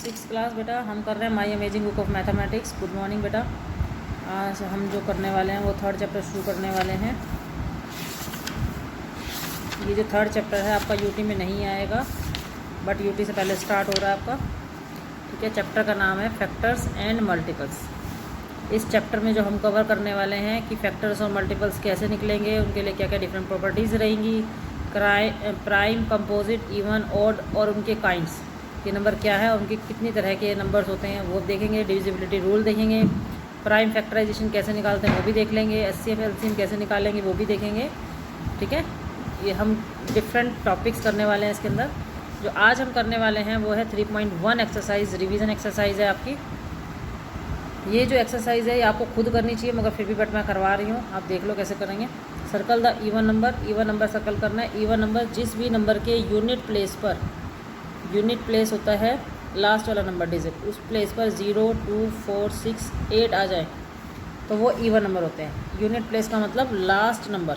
6th class बेटा हम कर रहे हैं माई amazing book of mathematics. Good morning बेटा। आज हम जो करने वाले हैं वो थर्ड चैप्टर शुरू करने वाले हैं। ये जो थर्ड चैप्टर है आपका यूटी में नहीं आएगा, बट यूटी से पहले स्टार्ट हो रहा है आपका। ठीक है, चैप्टर का नाम है फैक्टर्स एंड मल्टीपल्स। इस चैप्टर में जो हम कवर करने वाले हैं कि फैक्टर्स और मल्टीपल्स कैसे निकलेंगे, उनके लिए क्या क्या डिफरेंट प्रॉपर्टीज़ रहेंगी, प्राइम, कंपोजिट, इवन, ऑड और उनके काइंड्स के नंबर क्या है और उनके कितनी तरह के नंबर्स होते हैं वो देखेंगे। डिविजिबिलिटी रूल देखेंगे, प्राइम फैक्टराइजेशन कैसे निकालते हैं वो भी देख लेंगे, एचसीएफ एलसीएम कैसे निकालेंगे वो भी देखेंगे। ठीक है, ये हम डिफरेंट टॉपिक्स करने वाले हैं इसके अंदर। जो आज हम करने वाले हैं वो है 3.1 एक्सरसाइज, रिवीजन एक्सरसाइज है आपकी। ये जो एक्सरसाइज है ये आपको खुद करनी चाहिए, मगर फिर भी बट मैं करवा रही हूँ, आप देख लो कैसे करेंगे। Circle the even number, even number circle करना है। इवन नंबर जिस भी नंबर के यूनिट प्लेस पर, यूनिट प्लेस होता है लास्ट वाला नंबर डिजिट, उस प्लेस पर 0, 2, 4, 6, 8 आ जाए तो वो इवन नंबर होते हैं। यूनिट प्लेस का मतलब लास्ट नंबर,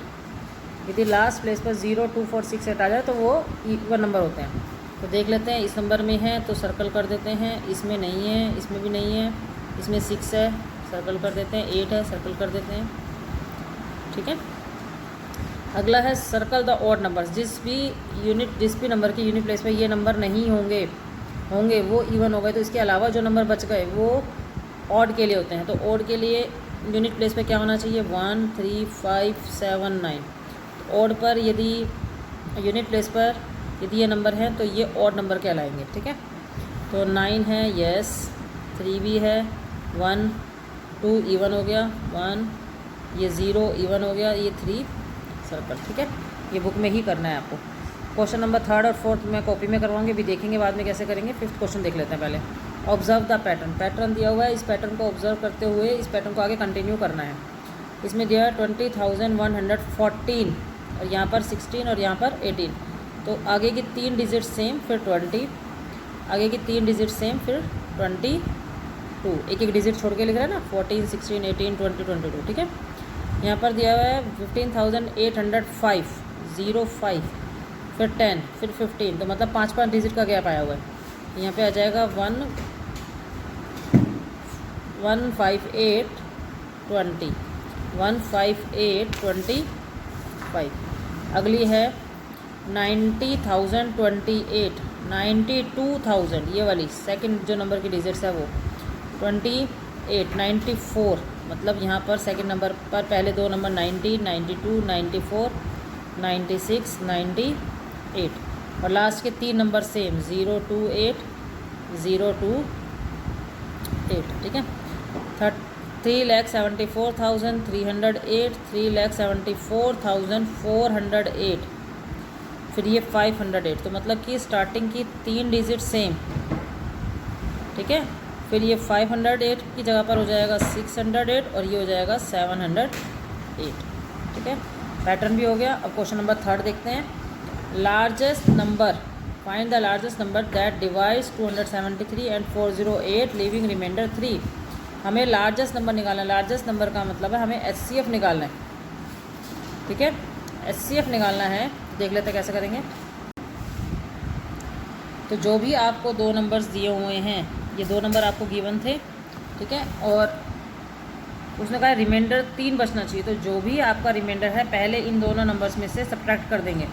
यदि लास्ट प्लेस पर 0, 2, 4, 6, 8 आ जाए तो वो इवन नंबर होते हैं। तो देख लेते हैं, इस नंबर में है तो सर्कल कर देते हैं, इसमें नहीं है, इसमें भी नहीं है, इसमें 6 है सर्कल कर देते हैं, 8 है सर्कल कर देते हैं। ठीक है, अगला है सर्कल द ऑड नंबर्स। जिस भी नंबर के यूनिट प्लेस पे ये नंबर नहीं होंगे वो इवन हो गए, तो इसके अलावा जो नंबर बच गए वो ऑड के लिए होते हैं। तो ऑड के लिए यूनिट प्लेस पे क्या होना चाहिए, 1, 3, 5, 7, 9। तो ऑड पर यदि यूनिट प्लेस पर यदि ये नंबर है तो ये ऑड नंबर कहलाएंगे। ठीक है, तो 9 है, यस, 3 भी है, 1, 2 इवन हो गया, 1, ये 0 इवन हो गया, ये 3 सर्कल। ठीक है, ये बुक में ही करना है आपको। क्वेश्चन नंबर 3rd और 4th मैं कॉपी में करवाऊंगी, भी देखेंगे बाद में कैसे करेंगे। 5th क्वेश्चन देख लेते हैं पहले। ऑब्जर्व द पैटर्न, पैटर्न दिया हुआ है, इस पैटर्न को ऑब्जर्व करते हुए इस पैटर्न को आगे कंटिन्यू करना है। इसमें दिया है 20,114 और यहाँ पर 16 और यहाँ पर 18। तो आगे की 3 डिजिट सेम, फिर 20, आगे की 3 डिजिट सेम, फिर 22, एक एक डिजिट छोड़ के लिख रहा है ना, 14, 16, 18, 20, 22। ठीक है, यहाँ पर दिया हुआ है 15,805, 05, फिर 10, फिर 15, तो मतलब 5 डिजिट का गैप आया हुआ है। यहाँ पे आ जाएगा 158, 20, 158, 25। अगली है 90,028, 92,000, ये वाली सेकंड जो नंबर की डिजिट्स है वो 28, 94, मतलब यहाँ पर सेकंड नंबर पर पहले 2 नंबर 90, 92, 94, 96, 98 और लास्ट के 3 नंबर सेम 028, 028। ठीक है, 3,74,308, 3,74,408, फिर ये 508, तो मतलब कि स्टार्टिंग की 3 डिजिट सेम। ठीक है, फिर ये 508 की जगह पर हो जाएगा 608 और ये हो जाएगा 708। ठीक है, पैटर्न भी हो गया। अब क्वेश्चन नंबर 3rd देखते हैं। Largest number, find the largest number that divides 273 and 408 living remainder 3। हमें लार्जेस्ट नंबर निकालना है। लार्जेस्ट नंबर का मतलब है हमें एचसीएफ निकालना है। ठीक है, एचसीएफ निकालना है, देख लेते हैं कैसे करेंगे। तो जो भी आपको 2 नंबर्स दिए हुए हैं, ये 2 नंबर आपको गिवन थे। ठीक है, और उसने कहा रिमाइंडर 3 बचना चाहिए, तो जो भी आपका रिमाइंडर है पहले इन दोनों नंबर्स में से सब्ट्रैक्ट कर देंगे,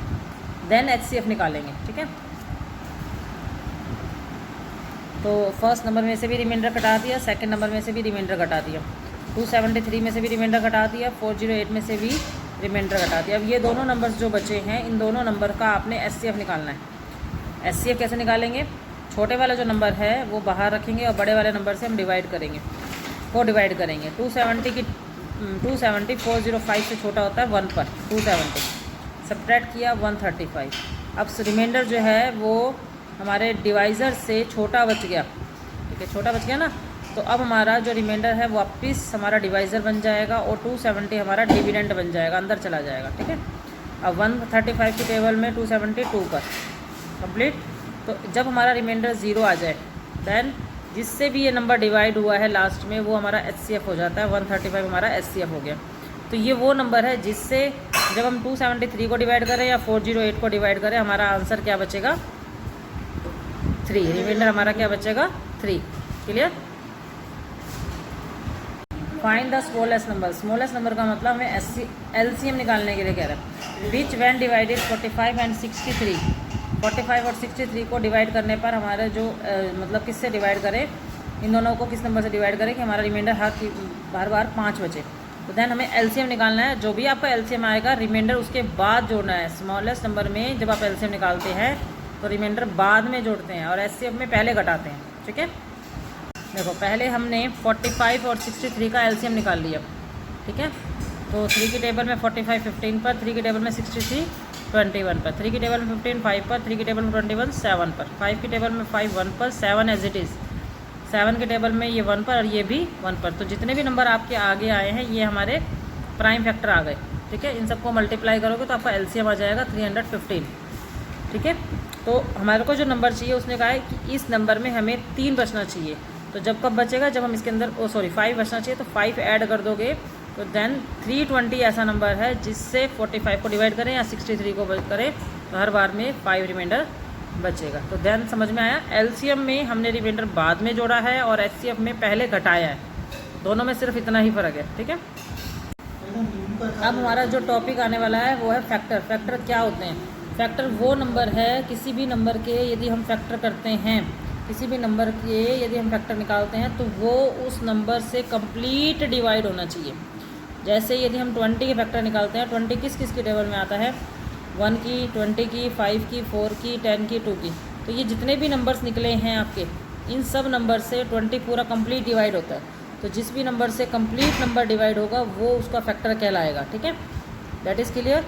देन एचसीएफ निकालेंगे। ठीक है, तो फर्स्ट नंबर में से भी रिमाइंडर घटा दिया, सेकंड नंबर में से भी रिमाइंडर घटा दिया, 273 में से भी रिमाइंडर घटा दिया, 408 में से भी रिमाइंडर घटा दिया। अब ये दोनों नंबर्स जो बचे हैं, इन दोनों नंबर का आपने एचसीएफ निकालना है। एचसीएफ कैसे निकालेंगे, छोटे वाला जो नंबर है वो बाहर रखेंगे और बड़े वाले नंबर से हम डिवाइड करेंगे, 270 की 270 405 से छोटा होता है 1 पर, 270 सब्ट्रैक्ट किया 135। अब रिमाइंडर जो है वो हमारे डिवाइज़र से छोटा बच गया। ठीक है, छोटा बच गया ना, तो अब हमारा जो रिमाइंडर है वापस हमारा डिवाइज़र बन जाएगा और 270 हमारा डिविडेंड बन जाएगा, अंदर चला जाएगा। ठीक है, अब 135 की टेबल में 272 पर कंप्लीट। तो जब हमारा रिमाइंडर 0 आ जाए, देन जिससे भी ये नंबर डिवाइड हुआ है लास्ट में वो हमारा एचसीएफ हो जाता है। 135 हमारा एचसीएफ हो गया। तो ये वो नंबर है जिससे जब हम 273 को डिवाइड करें या 408 को डिवाइड करें, हमारा आंसर क्या बचेगा, 3। रिमाइंडर हमारा क्या बचेगा, 3। Clear. Find the smallest number. Smallest number का मतलब हमें LCM निकालने के लिए कह रहा है। विच वैन डिवाइडेड 45 एंड 63, 45 और 63 को डिवाइड करने पर हमारे जो मतलब किससे डिवाइड करें, इन दोनों को किस नंबर से डिवाइड करें कि हमारा रिमाइंडर हर बार 5 बचे। तो देन हमें LCM निकालना है। जो भी आपका LCM आएगा रिमाइंडर उसके बाद जोड़ना है। स्मॉलेस्ट नंबर में जब आप LCM निकालते हैं तो रिमाइंडर बाद में जोड़ते हैं और HCF में पहले घटाते हैं। ठीक है, देखो पहले हमने 45 और 63 का LCM निकाल लिया। ठीक है, तो 3 की टेबल में 45 15 पर, 3 की टेबल में 63 21 पर, 3 की टेबल में 15 5 पर, 3 की टेबल में 21 7 पर, 5 की टेबल में 5 1 पर, 7 एज इट इज़, 7 के टेबल में ये 1 पर और ये भी 1 पर। तो जितने भी नंबर आपके आगे आए हैं ये हमारे प्राइम फैक्टर आ गए। ठीक है, इन सबको मल्टीप्लाई करोगे तो आपका LCM आ जाएगा 315। ठीक है, तो हमारे को जो नंबर चाहिए उसने कहा है कि इस नंबर में हमें 3 बचना चाहिए। तो जब कब बचेगा, जब हम इसके अंदर 5 बचना चाहिए, तो 5 ऐड कर दोगे तो देन 320 ऐसा नंबर है जिससे 45 को डिवाइड करें या 63 को करें तो हर बार में 5 रिमाइंडर बचेगा। तो देन समझ में आया। LCM में हमने रिमाइंडर बाद में जोड़ा है और HCF में पहले घटाया है। दोनों में सिर्फ इतना ही फ़र्क है। ठीक है, अब हमारा जो टॉपिक आने वाला है वो है फैक्टर। फैक्टर क्या होते हैं? फैक्टर वो नंबर है, किसी भी नंबर के यदि हम फैक्टर करते हैं, किसी भी नंबर के यदि हम फैक्टर निकालते हैं तो वो उस नंबर से कंप्लीट डिवाइड होना चाहिए। जैसे यदि हम 20 के फैक्टर निकालते हैं, 20 किस किस की टेबल में आता है? 1 की, 20 की, 5 की, 4 की, 10 की, 2 की। तो ये जितने भी नंबर्स निकले हैं आपके, इन सब नंबर से 20 पूरा कंप्लीट डिवाइड होता है। तो जिस भी नंबर से कंप्लीट नंबर डिवाइड होगा वो उसका फैक्टर कहलाएगा। ठीक है, दैट इज़ क्लियर।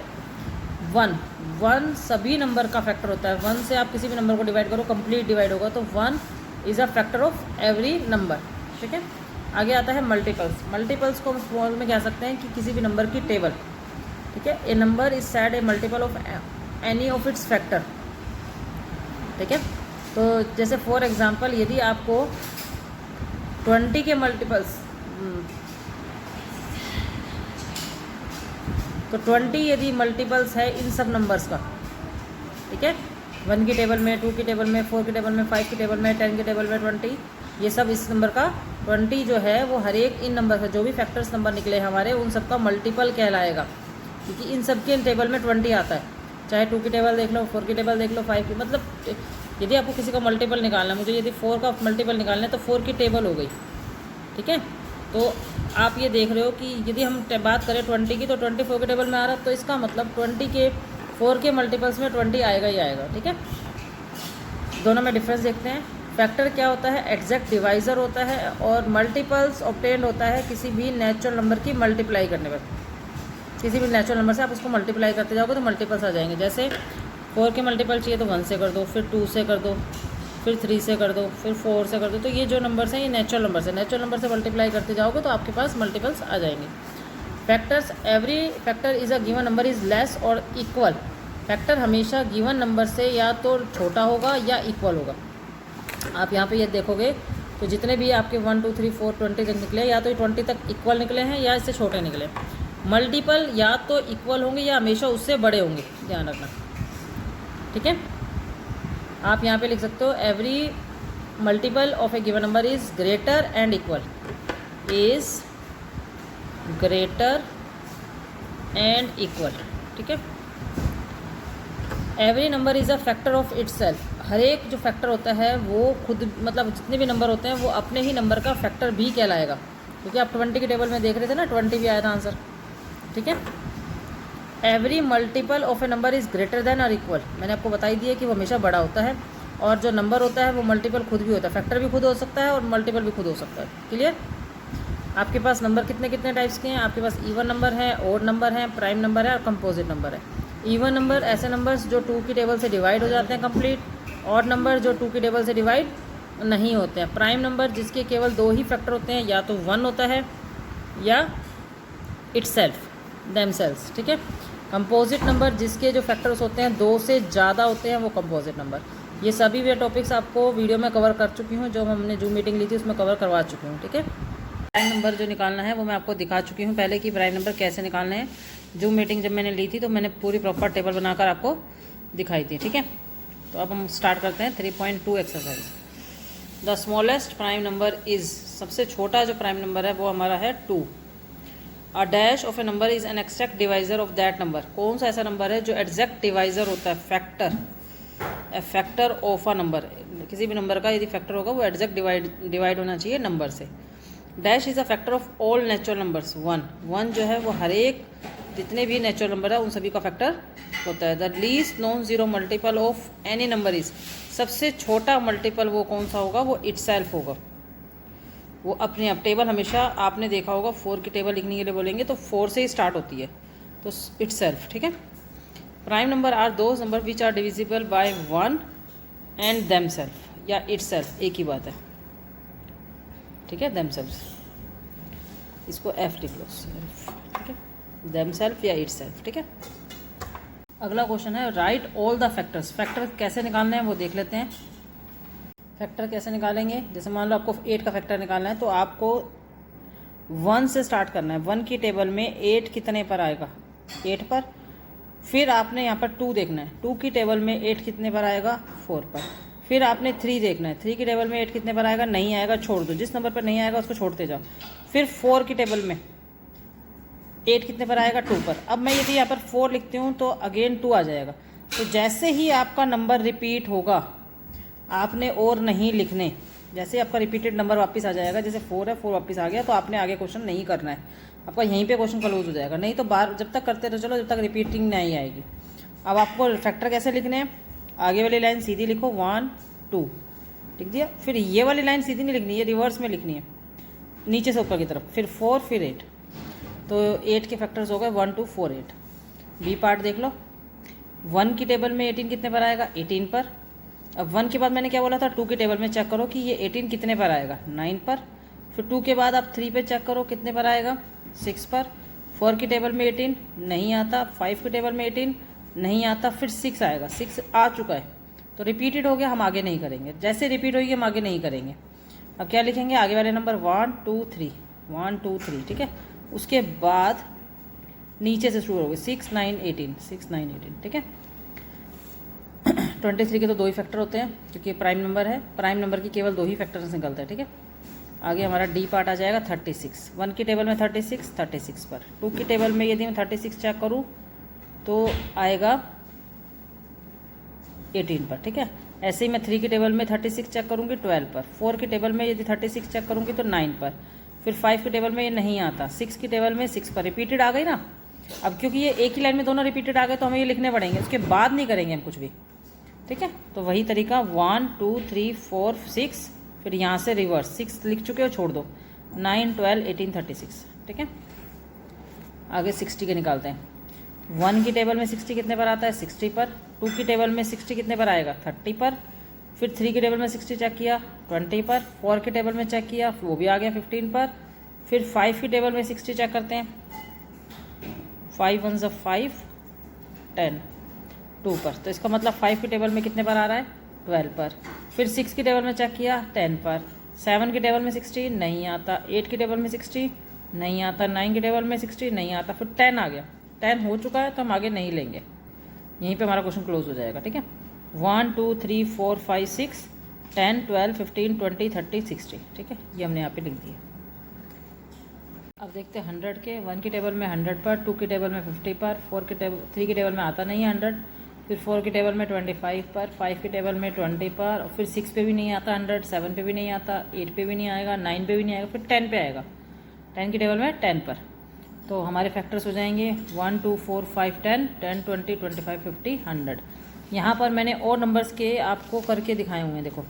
1 सभी नंबर का फैक्टर होता है। 1 से आप किसी भी नंबर को डिवाइड करो कंप्लीट डिवाइड होगा, तो 1 is a factor of every number. ठीक है, आगे आता है मल्टीपल्स। मल्टीपल्स को हम स्मॉल में कह सकते हैं कि किसी भी नंबर की टेबल। ठीक है, a number is said a multiple of any of its factor. ठीक है, तो जैसे फॉर एग्जांपल यदि आपको 20 के मल्टीपल्स तो 20 यदि मल्टीपल्स है इन सब नंबर्स का। ठीक है, 1 की टेबल में, 2 की टेबल में, 4 की टेबल में, 5 की टेबल में, 10 की टेबल में 20, ये सब इस नंबर का 20 जो है वो हर एक इन नंबर का जो भी फैक्टर्स नंबर निकले हमारे उन सब का मल्टीपल कहलाएगा, क्योंकि इन सब के टेबल में 20 आता है। चाहे 2 की टेबल देख लो, 4 की टेबल देख लो, 5 की, मतलब यदि आपको किसी का मल्टीपल निकालना है, मुझे यदि 4 का मल्टीपल निकालना है तो 4 की टेबल हो गई। ठीक है, तो आप ये देख रहे हो कि यदि हम बात करें 20 की तो 24 के टेबल में आ रहा है, तो इसका मतलब 20 के 4 के मल्टीपल्स में 20 आएगा ही आएगा। ठीक है, दोनों में डिफरेंस देखते हैं। फैक्टर क्या होता है? एग्जैक्ट डिवाइज़र होता है, और मल्टीपल्स ऑब्टेन्ड होता है किसी भी नेचुरल नंबर की मल्टीप्लाई करने पर। किसी भी नेचुरल नंबर से आप उसको मल्टीप्लाई करते जाओगे तो मल्टीपल्स आ जाएंगे। जैसे 4 के मल्टीपल चाहिए तो 1 से कर दो, फिर 2 से कर दो, फिर 3 से कर दो, फिर 4 से कर दो। तो ये जो नंबर्स हैं ये नेचुरल नंबर से, नेचुरल नंबर से मल्टीप्लाई करते जाओगे तो आपके पास मल्टीपल्स आ जाएंगे। Factors, every factor is a given number is less और इक्वल। फैक्टर हमेशा गिवन नंबर से या तो छोटा होगा या इक्वल होगा। आप यहाँ पे ये देखोगे तो जितने भी आपके 1 2 3 4 20 तक निकले, या तो 20 तक इक्वल निकले हैं या इससे छोटे निकले। मल्टीपल या तो इक्वल होंगे या हमेशा उससे बड़े होंगे, ध्यान रखना। ठीक है, आप यहाँ पे लिख सकते हो every multiple of a given number is greater and equal, is greater and equal. ठीक है, every number is a factor of itself. हर एक जो फैक्टर होता है वो खुद, मतलब जितने भी नंबर होते हैं वो अपने ही नंबर का फैक्टर भी कहलाएगा। क्योंकि आप 20 की टेबल में देख रहे थे ना, 20 भी आया था आंसर। ठीक है, every multiple of A number is greater than और इक्वल। मैंने आपको बताई दिया कि वो हमेशा बड़ा होता है, और जो नंबर होता है वो मल्टीपल खुद भी होता है, फैक्टर भी खुद हो सकता है और मल्टीपल भी खुद हो सकता है। क्लियर? आपके पास नंबर कितने कितने टाइप्स के हैं? आपके पास इवन नंबर है, ओड नंबर है, प्राइम नंबर है और कंपोजिट नंबर है। इवन नंबर ऐसे नंबर्स जो 2 की टेबल से डिवाइड हो जाते हैं कंप्लीट। ऑड नंबर जो 2 की टेबल से डिवाइड नहीं होते हैं। प्राइम नंबर जिसके केवल 2 ही फैक्टर होते हैं, या तो 1 होता है या इटसेल्फ, देमसेल्व्स। ठीक है, कंपोजिट नंबर जिसके जो फैक्टर्स होते हैं 2 से ज़्यादा होते हैं वो कंपोजिट नंबर। ये सभी वे टॉपिक्स आपको वीडियो में कवर कर चुकी हूँ, जो हमने जूम मीटिंग ली थी उसमें कवर करवा चुकी हूँ। ठीक है, प्राइम नंबर जो निकालना है वो मैं आपको दिखा चुकी हूँ पहले कि प्राइम नंबर कैसे निकालने हैं। जूम मीटिंग जब मैंने ली थी तो मैंने पूरी प्रॉपर टेबल बनाकर आपको दिखाई थी। ठीक है, तो अब हम स्टार्ट करते हैं 3.2 exercise. The smallest prime number is, सबसे छोटा जो प्राइम नंबर है वो हमारा है 2। A dash of A number is an exact divisor of that number, कौन सा ऐसा नंबर है जो एग्जैक्ट डिवाइजर होता है, factor, A factor of a number, किसी भी नंबर का यदि फैक्टर होगा वो एग्जैक्ट डिवाइड होना चाहिए नंबर से। Dash is a factor of all natural numbers, one जो है वो हर एक जितने भी नेचुरल नंबर है उन सभी का फैक्टर होता है। The least known zero multiple of any number is, सबसे छोटा मल्टीपल वो कौन सा होगा, वो इटसेल्फ होगा, वो अपने आप। टेबल हमेशा आपने देखा होगा 4 की टेबल लिखने के लिए बोलेंगे तो 4 से ही स्टार्ट होती है, तो इटसेल्फ, ठीक है। Prime number are those number which are divisible by 1 and themselves या इटसेल्फ, एक ही बात है, ठीक है, देमसेल्फ, इसको एफ लिख लो, ठीक है, देमसेल्फ या इटसेल्फ, ठीक है। अगला क्वेश्चन है right all the factors, factor कैसे निकालने हैं वो देख लेते हैं। फैक्टर कैसे निकालेंगे, जैसे मान लो आपको 8 का फैक्टर निकालना है तो आपको 1 से स्टार्ट करना है। 1 की टेबल में 8 कितने पर आएगा, 8 पर। फिर आपने यहाँ पर 2 देखना है, 2 की टेबल में 8 कितने पर आएगा, 4 पर। फिर आपने 3 देखना है, 3 की टेबल में 8 कितने पर आएगा, नहीं आएगा, छोड़ दो, जिस नंबर पर नहीं आएगा उसको छोड़ते जाओ। फिर 4 की टेबल में 8 कितने पर आएगा, 2 पर। अब मैं यदि यहाँ पर 4 लिखती हूँ तो अगेन 2 आ जाएगा। तो जैसे ही आपका नंबर रिपीट होगा आपने और नहीं लिखने, जैसे आपका रिपीटेड नंबर वापस आ जाएगा, जैसे 4 है 4 वापस आ गया तो आपने आगे क्वेश्चन नहीं करना है, आपका यहीं पे क्वेश्चन क्लोज हो जाएगा। नहीं तो बार जब तक करते रहो चलो जब तक रिपीटिंग नहीं आएगी। अब आपको फैक्टर कैसे लिखने हैं, आगे वाली लाइन सीधी लिखो 1 2, लिख दिया। फिर ये वाली लाइन सीधी नहीं लिखनी है, रिवर्स में लिखनी है, नीचे से ऊपर की तरफ, फिर 4 फिर 8। तो 8 के फैक्टर्स हो गए 1 2 4 8। बी पार्ट देख लो, 1 की टेबल में 18 कितने पर आएगा, 18 पर। अब 1 के बाद मैंने क्या बोला था, 2 की टेबल में चेक करो कि ये 18 कितने पर आएगा, 9 पर। फिर 2 के बाद आप 3 पे चेक करो कितने पर आएगा, 6 पर। 4 की टेबल में 18 नहीं आता, 5 की टेबल में 18 नहीं आता, फिर 6 आएगा, 6 आ चुका है तो रिपीटेड हो गया, हम आगे नहीं करेंगे। जैसे रिपीट होगी हम आगे नहीं करेंगे। अब क्या लिखेंगे, आगे वाले नंबर 1 2 3 1 2 3, ठीक है। उसके बाद नीचे से शुरू होगी 6 9 18 6 9 18, ठीक है। 23 के तो 2 ही फैक्टर होते हैं क्योंकि प्राइम नंबर है, प्राइम नंबर की केवल 2 ही फैक्टर्स निकलते हैं, ठीक है। आगे हमारा डी पार्ट आ जाएगा 36। 1 की टेबल में 36 36 पर। 2 की टेबल में यदि मैं 36 चेक करूँ तो आएगा 18 पर, ठीक है। ऐसे ही मैं 3 की टेबल में 36 चेक करूँगी 12 पर। 4 की टेबल में यदि 36 चेक करूँगी तो 9 पर। फिर 5 की टेबल में ये नहीं आता, 6 की टेबल में 6 पर। रिपीटेड आ गई ना। अब क्योंकि ये एक ही लाइन में दोनों रिपीटेड आ गए तो हमें ये लिखने पड़ेंगे, उसके बाद नहीं करेंगे हम कुछ भी, ठीक है। तो वही तरीका 1 2 3 4 6, फिर यहाँ से रिवर्स 6 लिख चुके हो छोड़ दो, 9 12 18 36, ठीक है। आगे 60 के निकालते हैं। 1 की टेबल में 60 कितने पर आता है, 60 पर। 2 की टेबल में 60 कितने पर आएगा, 30 पर। फिर 3 की टेबल में 60 चेक किया 20 पर। 4 की टेबल में चेक किया वो भी आ गया 15 पर। फिर 5 की टेबल में 60 चेक करते हैं, 5 1 5 10 2 पर। तो इसका मतलब 5 की टेबल में कितने पर आ रहा है, 12 पर। फिर 6 की टेबल में चेक किया 10 पर। 7 की टेबल में 60 नहीं आता, 8 की टेबल में 60 नहीं आता, 9 की टेबल में 60 नहीं आता, फिर 10 आ गया। 10 हो चुका है तो हम आगे नहीं लेंगे, यहीं पे हमारा क्वेश्चन क्लोज हो जाएगा, ठीक है। 1 2 3 4 5 6 10 12 15 20 30 60, ठीक है। ये हमने यहाँ पे लिख दिया। अब देखते हैं 100 के। 1 की टेबल में 100 पर, 2 की टेबल में 50 पर, 3 की टेबल में आता नहीं है 100, फिर 4 की टेबल में 25 पर, 5 की टेबल में 20 पर, और फिर 6 पे भी नहीं आता 100, 7 पे भी नहीं आता, 8 पे भी नहीं आएगा, 9 पे भी नहीं आएगा, फिर 10 पे आएगा। 10 की टेबल में 10 पर। तो हमारे फैक्टर्स हो जाएंगे 1 2 4 5 10 10 20 25 50 100। यहाँ पर मैंने और नंबर्स के आपको करके दिखाए हुए हैं, देखो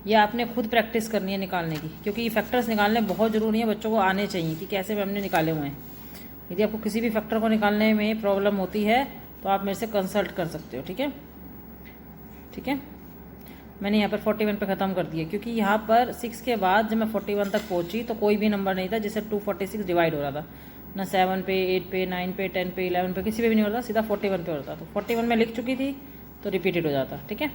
ये आपने खुद प्रैक्टिस करनी है निकालने की, क्योंकि ये फैक्टर्स निकालने बहुत ज़रूरी है, बच्चों को आने चाहिए कि कैसे हमने निकाले हुए हैं। यदि आपको किसी भी फैक्टर को निकालने में प्रॉब्लम होती है तो आप मेरे से कंसल्ट कर सकते हो, ठीक है, ठीक है। मैंने यहाँ पर 41 पे ख़त्म कर दिया, क्योंकि यहाँ पर 6 के बाद जब मैं 41 तक पहुँची तो कोई भी नंबर नहीं था जिससे 246 डिवाइड हो रहा था, ना 7 पे 8 पे 9 पे 10 पे 11 पे किसी पे भी नहीं होता, सीधा 41 पे होता। तो 41 में लिख चुकी थी तो रिपीटेड हो जाता, ठीक है,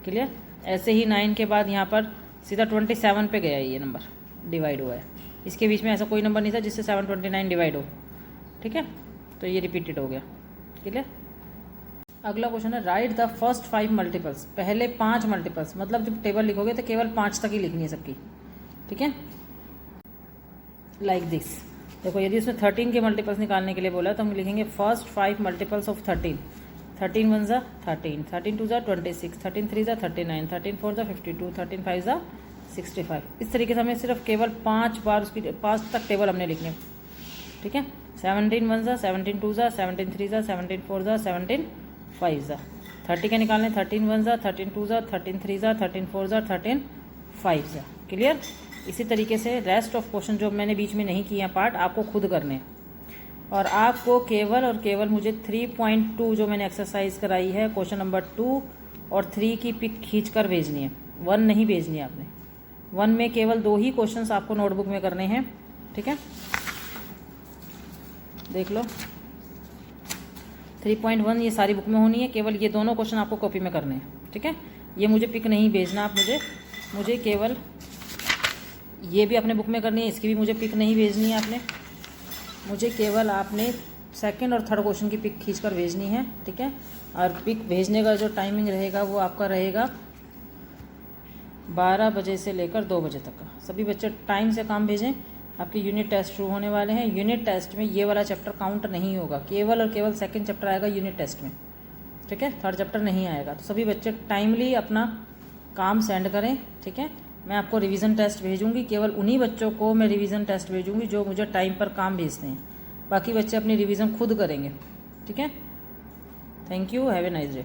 क्लियर। ऐसे ही 9 के बाद यहाँ पर सीधा 27 पे गया, ये नंबर डिवाइड हुआ है। इसके बीच में ऐसा कोई नंबर नहीं था जिससे 729 डिवाइड हो, ठीक है। तो ये रिपीटेड हो गया, क्लियर। अगला क्वेश्चन है राइट द फर्स्ट 5 मल्टीपल्स, पहले 5 मल्टीपल्स, मतलब जब टेबल लिखोगे तो केवल 5 तक ही लिखनी है सबकी, ठीक है। लाइक दिस, देखो यदि इसमें 13 के मल्टीपल्स निकालने के लिए बोला तो हम लिखेंगे फर्स्ट 5 मल्टीपल्स ऑफ 13। 13 1 ज़ा 13, 13 2 ज़ा 26, 13 3 ज़ा 39, 13 4 ज़ा 52, 13 5 ज़ा 65। इस तरीके से हमें सिर्फ केवल 5 बार उसकी 5 तक टेबल हमने लिखने, ठीक है। 17 1 ज़ा 17 2 ज़ा 17 3 ज़ा 17 4 ज़ा 17 5 ज़ा। 30 के निकालने 13 1 ज़ा 13 2 ज़ा 13 3 ज़ा 13 4 ज़ा 13 5 ज़ा। क्लियर। इसी तरीके से रेस्ट ऑफ क्वेश्चन जो मैंने बीच में नहीं किया पार्ट आपको खुद करने हैं, और आपको केवल और केवल मुझे 3.2 जो मैंने एक्सरसाइज कराई है क्वेश्चन नंबर 2 और 3 की पिक खींच कर भेजनी है, 1 नहीं भेजनी है आपने। 1 में केवल 2 ही क्वेश्चंस आपको नोटबुक में करने हैं, ठीक है। देख लो 3.1 ये सारी बुक में होनी है, केवल ये दोनों क्वेश्चन आपको कॉपी में करने हैं, ठीक है। ये मुझे पिक नहीं भेजना आप, मुझे केवल ये भी अपने बुक में करनी है, इसकी भी मुझे पिक नहीं भेजनी है आपने, मुझे केवल आपने सेकंड और थर्ड क्वेश्चन की पिक खींचकर भेजनी है, ठीक है। और पिक भेजने का जो टाइमिंग रहेगा वो आपका रहेगा 12 बजे से लेकर 2 बजे तक का। सभी बच्चे टाइम से काम भेजें, आपके यूनिट टेस्ट शुरू होने वाले हैं। यूनिट टेस्ट में ये वाला चैप्टर काउंट नहीं होगा, केवल और केवल सेकंड चैप्टर आएगा यूनिट टेस्ट में, ठीक है। थर्ड चैप्टर नहीं आएगा। तो सभी बच्चे टाइमली अपना काम सेंड करें, ठीक है। मैं आपको रिवीजन टेस्ट भेजूंगी, केवल उन्हीं बच्चों को मैं रिवीजन टेस्ट भेजूंगी जो मुझे टाइम पर काम भेजते हैं, बाकी बच्चे अपनी रिवीजन खुद करेंगे, ठीक है। Thank you, have a nice day.